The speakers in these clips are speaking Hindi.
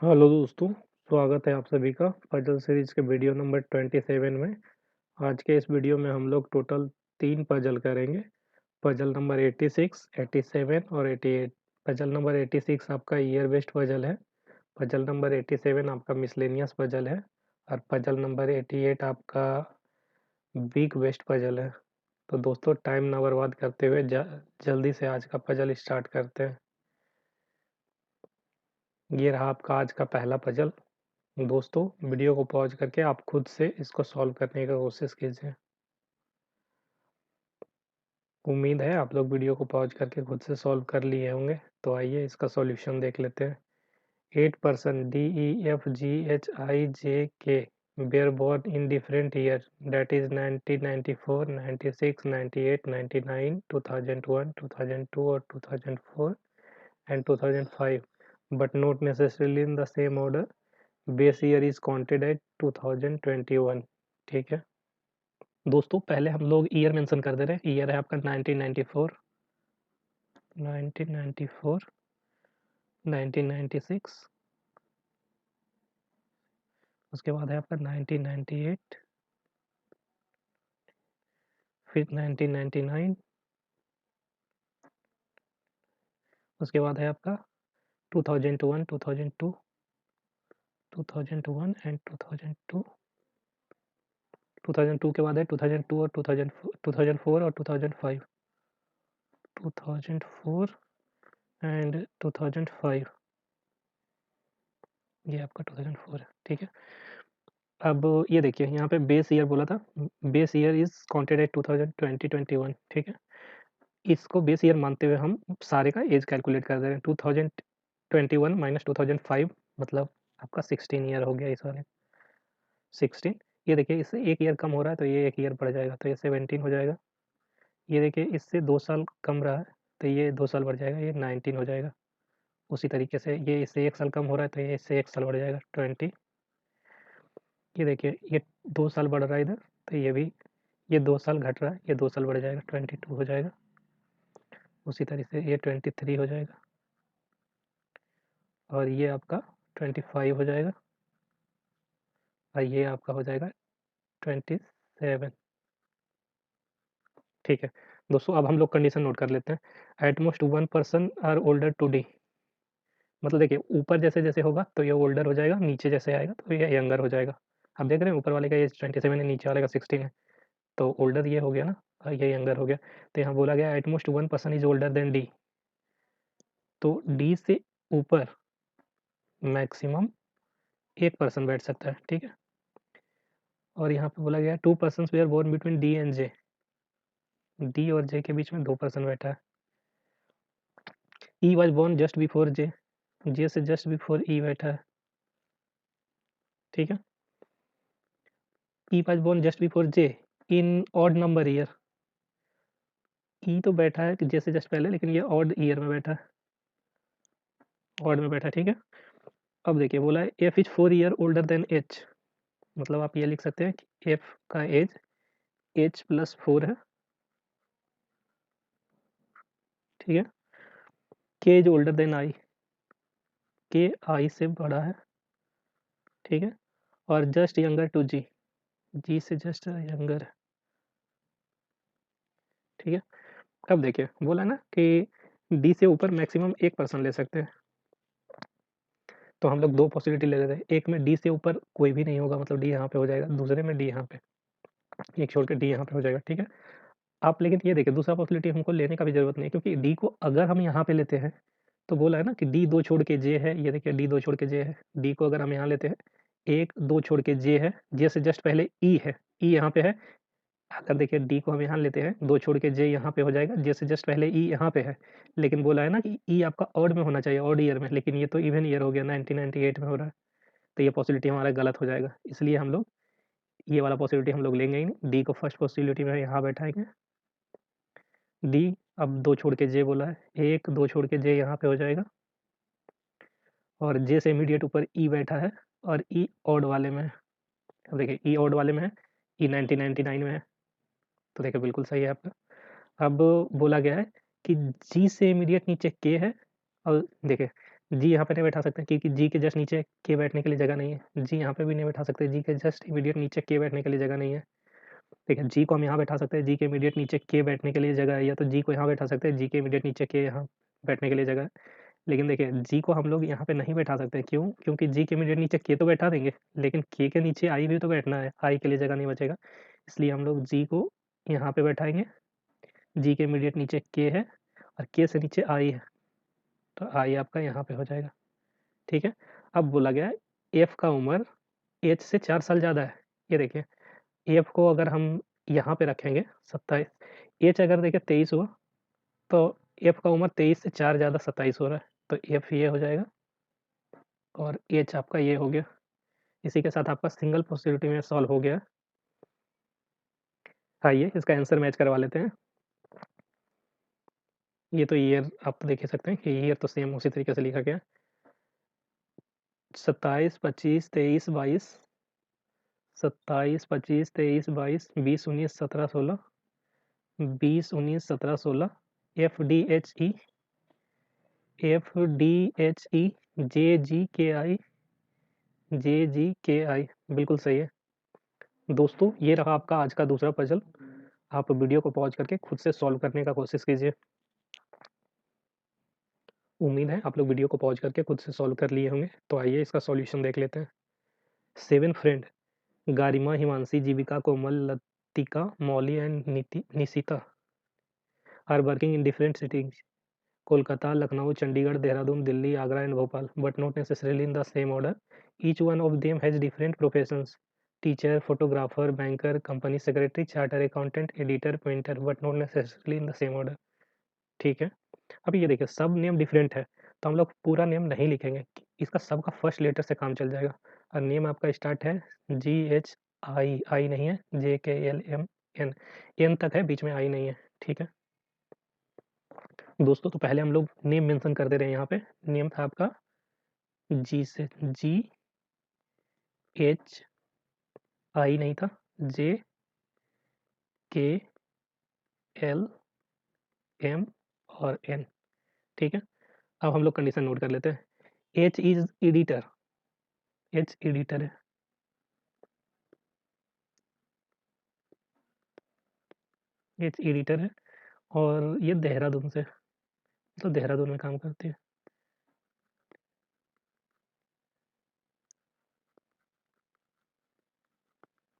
हेलो दोस्तों, स्वागत है आप सभी का पजल सीरीज के वीडियो नंबर 27 में। आज के इस वीडियो में हम लोग टोटल 3 पजल करेंगे। पजल नंबर 86, 87 और 88। पजल नंबर 86 आपका ईयर बेस्ड पजल है। पजल नंबर 87 आपका मिसलेनियस पजल है और पजल नंबर 88 आपका वीक बेस्ड पजल है। तो दोस्तों टाइम ना बर्बाद करते हुए जल्दी से आज का पजल स्टार्ट करते हैं। ये रहा आपका आज का पहला पजल। दोस्तों वीडियो को पॉज करके आप खुद से इसको सॉल्व करने की कोशिश कीजिए। उम्मीद है आप लोग वीडियो को पॉज करके खुद से सॉल्व कर लिए होंगे। तो आइए इसका सॉल्यूशन देख लेते हैं। 8 person DEFGHIJK were born in different years, that is 1994, 96, 98, 99, 2001, 2002 or 2004 and 2005, but not necessarily in the same order. Base year is counted at 2021। ठीक है दोस्तों, पहले हम लोग ईयर मेंशन कर दे रहे हैं। ईयर है आपका 1994, 1994, 1996, उसके बाद है आपका 1998, फिर 1999, उसके बाद है आपका 2001, 2002, 2001 एंड 2002, 2002 के बाद है 2002 और 2004 और 2005, 2004 एंड 2005। ये आपका 2004 है। ठीक है, अब ये देखिए यहाँ पे बेस ईयर बोला था। Base year is counted at 2021। ठीक है, इसको बेस ईयर मानते हुए हम सारे का एज कैलकुलेट कर दे रहे हैं। 2021 माइनस 2005 मतलब आपका 16 ईयर हो गया इस वाले 16। ये देखिए इससे एक ईयर कम हो रहा है तो ये एक ईयर बढ़ जाएगा तो ये 17 हो जाएगा। ये देखिए इससे 2 साल कम रहा है तो ये 2 साल बढ़ जाएगा, ये 19 हो जाएगा। उसी तरीके से ये इससे 1 साल कम हो रहा है तो ये इससे 1 साल बढ़ जाएगा 20। ये देखिए ये 2 साल बढ़ रहा है इधर तो ये भी, ये 2 साल घट रहा है, ये 2 साल बढ़ जाएगा 22 हो जाएगा। उसी तरीके से ये 23 हो जाएगा और ये आपका 25 हो जाएगा और ये आपका हो जाएगा 27। ठीक है दोस्तों, अब हम लोग कंडीशन नोट कर लेते हैं। At most 1 person are older to D. मतलब देखिए ऊपर जैसे जैसे होगा तो ये ओल्डर हो जाएगा, नीचे जैसे आएगा तो ये यंगर हो जाएगा। आप देख रहे हैं ऊपर वाले का ये 27 है, नीचे वाले का 16 है, तो ओल्डर ये हो गया ना और ये यंगर हो गया। तो यहाँ बोला गया eight most 1 person is older than D. तो डी से ऊपर मैक्सिमम 1 person बैठ सकता है। ठीक है, और यहाँ पे बोला गया 2 persons were born between D and J. D और जे के बीच में 2 person बैठा है। E was born just before J, J से जस्ट बिफोर ई बैठा है। ठीक है, E was born just before J in odd number year. E तो बैठा है जे से जस्ट पहले, लेकिन ये ऑड ईयर में बैठा है, ऑड में बैठा है। ठीक है, अब देखिए बोला है F is 4 year older than H. मतलब आप ये लिख सकते हैं कि एफ का एज एच प्लस 4 है। ठीक है, के इज ओल्डर देन आई, के आई से बड़ा है। ठीक है, और जस्ट यंगर टू जी, जी से जस्ट यंगर है। ठीक है, अब देखिए बोला ना कि डी से ऊपर मैक्सिमम 1 person ले सकते हैं। तो हम लोग 2 पॉसिबिलिटी ले लेते हैं। एक में डी से ऊपर कोई भी नहीं होगा, मतलब डी यहाँ पे हो जाएगा। दूसरे में डी यहाँ पे, एक छोड़ के डी यहाँ पे हो जाएगा। ठीक है, आप लेकिन ये देखिए दूसरा पॉसिबिलिटी हमको लेने का भी जरूरत नहीं है, क्योंकि डी को अगर हम यहाँ पे लेते हैं तो बोला है ना कि डी 2 छोड़ के जे है। ये देखिए डी 2 छोड़ के जे है। डी को अगर हम यहाँ लेते हैं, 1 2 छोड़ के जे है, जे से जस्ट पहले ई है, ई यहाँ पे है। अगर देखिए डी को हम यहाँ लेते हैं, 2 छोड़ के जे यहाँ पे हो जाएगा, जे से जस्ट पहले ई यहाँ पे है। लेकिन बोला है ना कि ई आपका ऑड में होना चाहिए, ऑड ईयर में, लेकिन ये तो इवन ईयर हो गया, 1998 में हो रहा है। तो ये पॉसिबिलिटी हमारा गलत हो जाएगा, इसलिए हम लोग ये वाला पॉसिबिलिटी हम लोग लेंगे ही नहीं। डी को फर्स्ट पॉसिबिलिटी में यहाँ बैठाएंगे। डी, अब 2 छोड़ के जे बोला है, 1 2 छोड़ के जे यहाँ पे हो जाएगा और जे से इमीडिएट ऊपर ई बैठा है और ई ऑड वाले में है। अब देखिए ई ऑड वाले में है, ई 1999 में है, तो देखिए बिल्कुल सही है आपका। अब बोला गया है कि जी से इमीडिएट नीचे के है और देखिए जी यहाँ पे नहीं बैठा सकते क्योंकि जी के जस्ट नीचे के बैठने के लिए जगह नहीं है। जी यहाँ पे भी नहीं बैठा सकते, जी के जस्ट इमीडिएट नीचे के बैठने के लिए जगह नहीं है। ठीक है, जी को हम यहाँ बैठा सकते हैं, जी के इमीडिएट नीचे के बैठने के लिए जगह है, या तो जी को यहाँ बैठा सकते हैं, जी के इमीडिएट नीचे के यहाँ बैठने के लिए जगह है। लेकिन देखिए जी को हम लोग यहाँ पे नहीं बैठा सकते, क्यों? क्योंकि जी के इमीडिएट नीचे के तो बैठा देंगे, लेकिन के नीचे आई भी तो बैठना है, आई के लिए जगह नहीं बचेगा। इसलिए हम लोग जी को यहाँ पे बैठाएँगे, जी के इमीडिएट नीचे के है और के से नीचे आई है, तो आई आपका यहाँ पे हो जाएगा। ठीक है? अब बोला गया है एफ का उम्र एच से 4 साल ज़्यादा है। ये देखिए, एफ को अगर हम यहाँ पे रखेंगे 27, एच अगर देखिए 23 हुआ, तो एफ का उम्र 23 से 4 ज़्यादा 27 हो रहा है, तो एफ ये हो जाएगा और एच आपका ये हो गया। इसी के साथ आपका सिंगल पॉसिबिलिटी में सॉल्व हो गया। आइए इसका आंसर मैच करवा लेते हैं। ये तो ईयर आप देख ही सकते हैं कि ईयर तो सेम उसी तरीके से लिखा गया। 27, 25, 23, 22, 27, 25, 23, 22, 20, 19, 17, 16, 20, 19, 17, 16, F D H E, F D H E, J G K I, J G K आई, बिल्कुल सही है। दोस्तों ये रहा आपका आज का दूसरा पजल। आप वीडियो को पॉज करके खुद से सॉल्व करने का कोशिश कीजिए। उम्मीद है आप लोग वीडियो को पॉज करके खुद से सॉल्व कर लिए होंगे। तो आइए इसका सॉल्यूशन देख लेते हैं। 7 friend Garima, Himanshi, Jeevika, Komal, Latika, Mauli and Nishita are working in different cities Kolkata, Lucknow, Chandigarh, Dehradun, Delhi, Agra and Bhopal, but not necessarily in the same order. Each one of them has different professions: teacher, photographer, banker, company secretary, charter accountant, editor, painter, but not necessarily in the same order. ठीक है, अब ये देखिए सब नेम डिफरेंट है, तो हम लोग पूरा नेम नहीं लिखेंगे, इसका सबका फर्स्ट लेटर से काम चल जाएगा। और नेम आपका स्टार्ट है जी एच आई, आई नहीं है, जे के एल एम एन, एन तक है, बीच में आई नहीं है। ठीक है दोस्तों, तो पहले हम लोग नेम मेंशन कर दे रहे हैं। यहाँ पे नेम था आपका जी से जी एच आई नहीं था, जे के एल एम और एन। ठीक है, अब हम लोग कंडीशन नोट कर लेते हैं। H is editor, H editor है। एच एडिटर है और ये देहरादून से, तो देहरादून में काम करती है।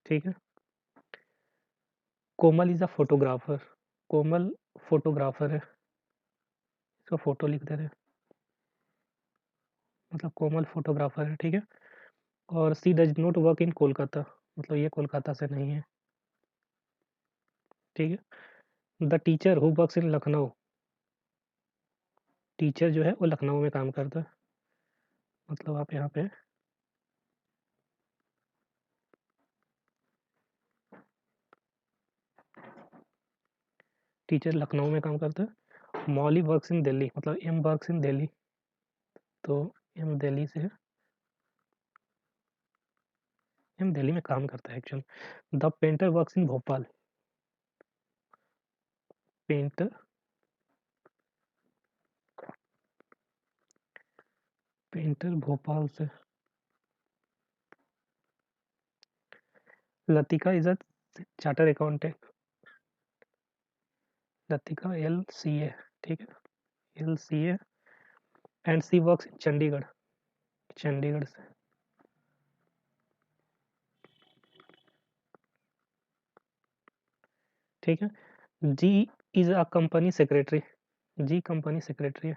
ठीक है, Komal is a photographer, Komal photographer है, इसको फोटो लिख दे रहे हैं, मतलब कोमल फोटोग्राफर है। ठीक है, और she does not work in Kolkata, मतलब ये कोलकाता से नहीं है। ठीक है, the teacher who works in Lucknow, teacher जो है वो लखनऊ में काम करता है, मतलब आप यहाँ पे टीचर लखनऊ में काम करता है। मौली वर्क्स इन दिल्ली, मतलब एम वर्क्स इन दिल्ली, तो एम दिल्ली से है, एम दिल्ली में काम करता है actual. The painter works in Bhopal, painter painter Bhopal से। Latika is a charter accountant, Latika L C A, ठीक है, L C A and she works in Chandigarh, Chandigarh से। ठीक है, G is a company secretary, G company secretary है,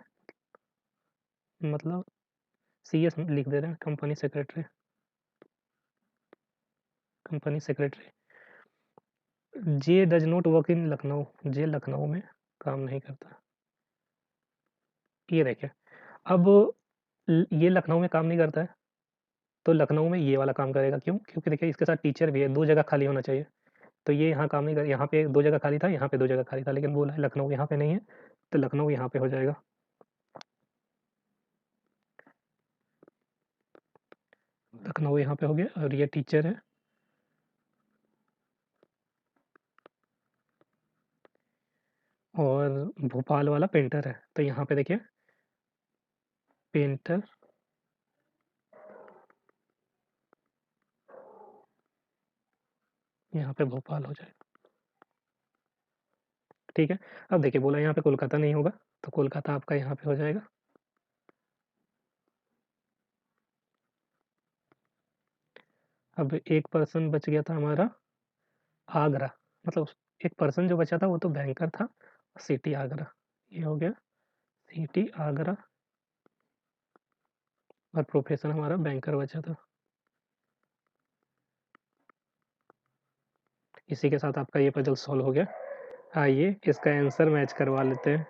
मतलब सी एस लिख दे रहे हैं, company secretary, company secretary. J does not work in Lucknow, J Lucknow में काम नहीं करता। ये देखिए, अब ये लखनऊ में काम नहीं करता है, तो लखनऊ में ये वाला काम करेगा, क्यों? क्योंकि देखिए इसके साथ टीचर भी है, दो जगह खाली होना चाहिए, तो ये यहाँ काम नहीं कर, यहाँ पे दो जगह खाली था, यहाँ पे दो जगह खाली था, लेकिन बोला है लखनऊ यहाँ पे नहीं है, तो लखनऊ यहाँ पे हो जाएगा। लखनऊ यहाँ पे हो गया और ये टीचर है, और भोपाल वाला पेंटर है। तो यहाँ पे देखिए पेंटर, यहाँ पे भोपाल हो जाएगा। ठीक है, अब देखिए बोला यहाँ पे कोलकाता नहीं होगा, तो कोलकाता आपका यहाँ पे हो जाएगा। अब एक पर्सन बच गया था हमारा आगरा, मतलब एक पर्सन जो बचा था वो तो बैंकर था, सिटी आगरा, ये हो गया सिटी आगरा, और प्रोफेशन हमारा बैंकर बचा था। इसी के साथ आपका ये पजल सॉल्व हो गया। आइए इसका आंसर मैच करवा लेते हैं।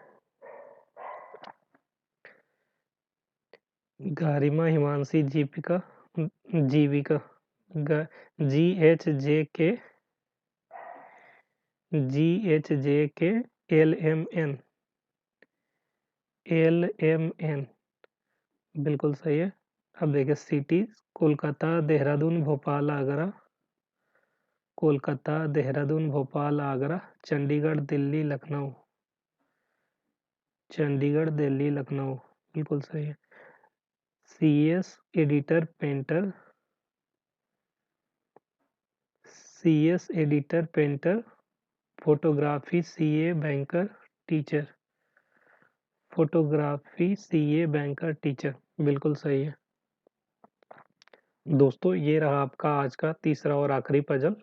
गरिमा, हिमांशी, जीविका, जीविका, GHJK, GHJK, LMN बिल्कुल सही है। अब देखिए सिटी कोलकाता, देहरादून, भोपाल, आगरा, कोलकाता, देहरादून, भोपाल, आगरा, चंडीगढ़, दिल्ली, लखनऊ, चंडीगढ़, दिल्ली, लखनऊ बिल्कुल सही है। CS editor, painter, CS editor, painter, photography, CA banker, teacher, photography, CA banker, teacher बिल्कुल सही है। दोस्तों ये रहा आपका आज का तीसरा और आखिरी पजल।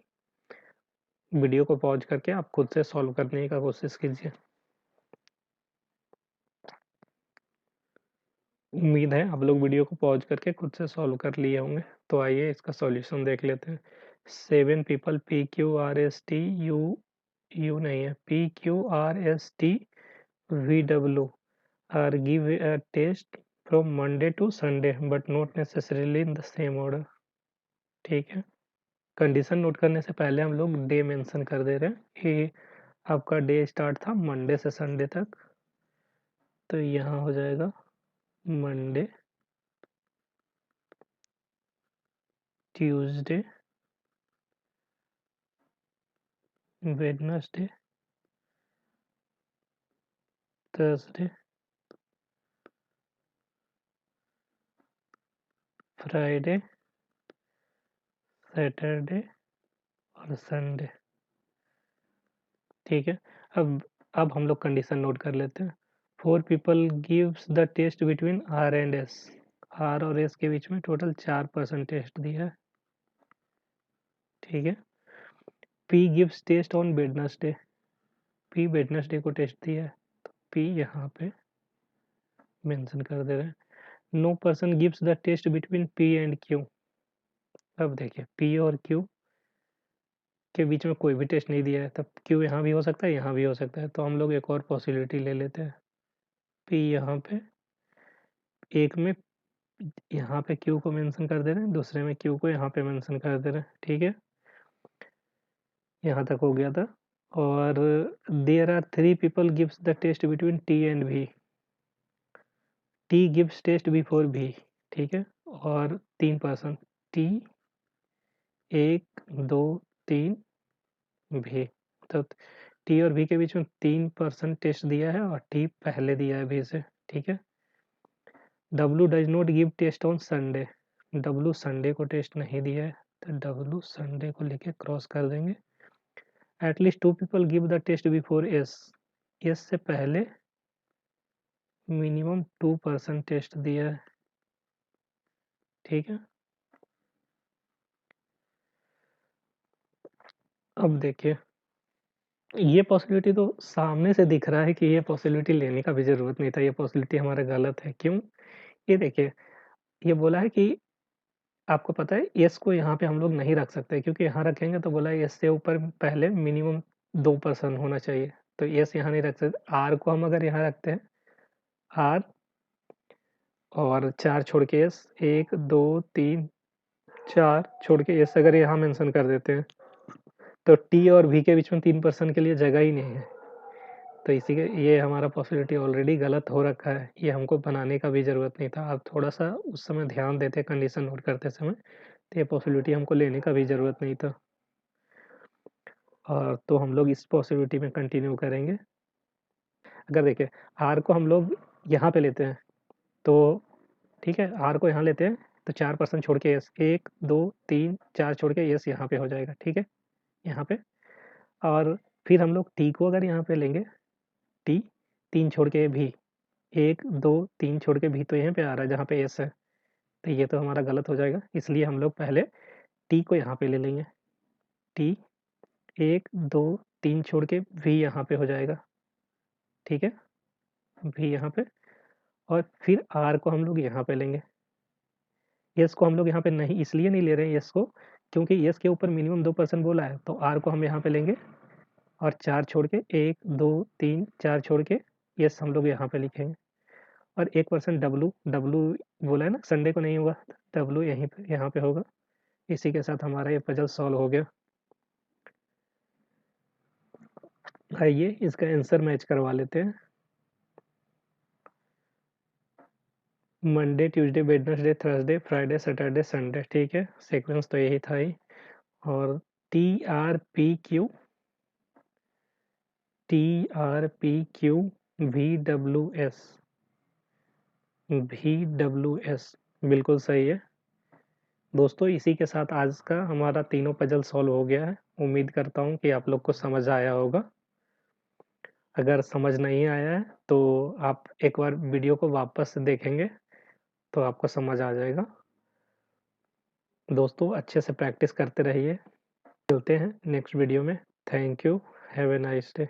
वीडियो को पॉज करके आप खुद से सॉल्व करने का कोशिश कीजिए। उम्मीद है आप लोग वीडियो को पॉज करके खुद से सॉल्व कर लिए होंगे। तो आइए इसका सॉल्यूशन देख लेते हैं। 7 पीपल PQRST यू नहीं है, PQRST VW are give a test from Monday to Sunday but not necessarily in the same order। ठीक है, कंडीशन नोट करने से पहले हम लोग डे मेंशन कर दे रहे हैं कि आपका डे स्टार्ट था मंडे से संडे तक, तो यहाँ हो जाएगा Monday, Tuesday, Wednesday, Thursday, Friday, Saturday और संडे। ठीक है, अब हम लोग कंडीशन नोट कर लेते हैं। 4 people gives the test between R and S, R और S के बीच में टोटल 4% टेस्ट दिया है। ठीक है, P gives test on Wednesday, P Wednesday को टेस्ट दिया है, तो P यहाँ पे मेंशन कर दे रहे हैं। No person gives the test between P and Q। अब देखिए P और Q के बीच में कोई भी टेस्ट नहीं दिया है, तब Q यहाँ भी हो सकता है, यहाँ भी हो सकता है, तो हम लोग एक और पॉसिबिलिटी ले लेते हैं। P यहाँ पे, एक में यहाँ पे Q को मेंशन कर दे रहे हैं, दूसरे में Q को यहाँ पे मेंशन कर दे रहे हैं। ठीक है, यहाँ तक हो गया था। और there are 3 people gives the test between T and V, T gives test before V। ठीक है, और 3% T 1 2 3 V, तो T और V के बीच में 3% टेस्ट दिया है और T पहले दिया है V से। ठीक है, W does not give test on Sunday, W Sunday को टेस्ट नहीं दिया है, तो W संडे को लेके क्रॉस कर देंगे। At least 2 people give the test before S, S से पहले मिनिमम 2% टेस्ट दिया है। ठीक है, अब देखिए ये पॉसिबिलिटी तो सामने से दिख रहा है कि ये पॉसिबिलिटी लेने का भी जरूरत नहीं था, ये पॉसिबिलिटी हमारा गलत है। क्यों? ये देखिए, ये बोला है कि आपको पता है एस को यहाँ पे हम लोग नहीं रख सकते, क्योंकि यहाँ रखेंगे तो बोला है एस से ऊपर पहले मिनिमम 2% होना चाहिए, तो एस यहाँ नहीं रख सकते। आर को हम अगर यहाँ रखते हैं, आर और 4 छोड़ के एस, 1 2 3 4 छोड़ के एस अगर यहाँ मेंशन कर देते हैं, तो टी और वी के बीच में 3% के लिए जगह ही नहीं है, तो इसी के ये हमारा पॉसिबिलिटी ऑलरेडी गलत हो रखा है, ये हमको बनाने का भी ज़रूरत नहीं था। आप थोड़ा सा उस समय ध्यान देते कंडीशन नोट करते समय, तो ये पॉसिबिलिटी हमको लेने का भी ज़रूरत नहीं था। और तो हम लोग इस पॉसिबिलिटी में कंटिन्यू करेंगे। अगर देखिए आर को हम लोग यहाँ पे लेते हैं, तो ठीक है, आर को यहाँ लेते हैं तो 4% छोड़ के एस, 1 2 3 4 छोड़ के एस यहाँ पे हो जाएगा, ठीक है, यहाँ पे। और फिर हम लोग टी को अगर यहाँ पे लेंगे, टी 3 छोड़ के भी, 1 2 3 छोड़ के भी तो यहाँ पे आ रहा है जहाँ पे एस है, तो ये तो हमारा गलत हो जाएगा, इसलिए हम लोग पहले टी को यहाँ पे ले लेंगे। टी 1 2 3 छोड़ के भी यहाँ पे हो जाएगा, ठीक है, भी यहाँ पे। और फिर आर को हम लोग यहाँ पे लेंगे। एस को हम लोग यहाँ पे नहीं इसलिए नहीं ले रहे हैं एस को, क्योंकि एस के ऊपर मिनिमम 2% बोला है, तो आर को हम यहाँ पे लेंगे और 4 छोड़ के 1 2 3 4 छोड़ के एस हम लोग यहाँ पे लिखेंगे। और 1% डब्लू, डब्लू बोला है ना संडे को नहीं होगा, डब्लू यहीं पे यहाँ पे होगा। इसी के साथ हमारा ये पजल सॉल्व हो गया। आइए इसका आंसर मैच करवा लेते हैं। Monday Tuesday Wednesday Thursday Friday Saturday Sunday, ठीक है, सीक्वेंस तो यही था ही। और T R P Q, T R P Q V W S, V W S बिल्कुल सही है। दोस्तों इसी के साथ आज का हमारा तीनों पजल सॉल्व हो गया है। उम्मीद करता हूँ कि आप लोग को समझ आया होगा। अगर समझ नहीं आया है तो आप एक बार वीडियो को वापस से देखेंगे तो आपको समझ आ जाएगा। दोस्तों अच्छे से प्रैक्टिस करते रहिए। मिलते हैं नेक्स्ट वीडियो में। Thank you, have a nice day.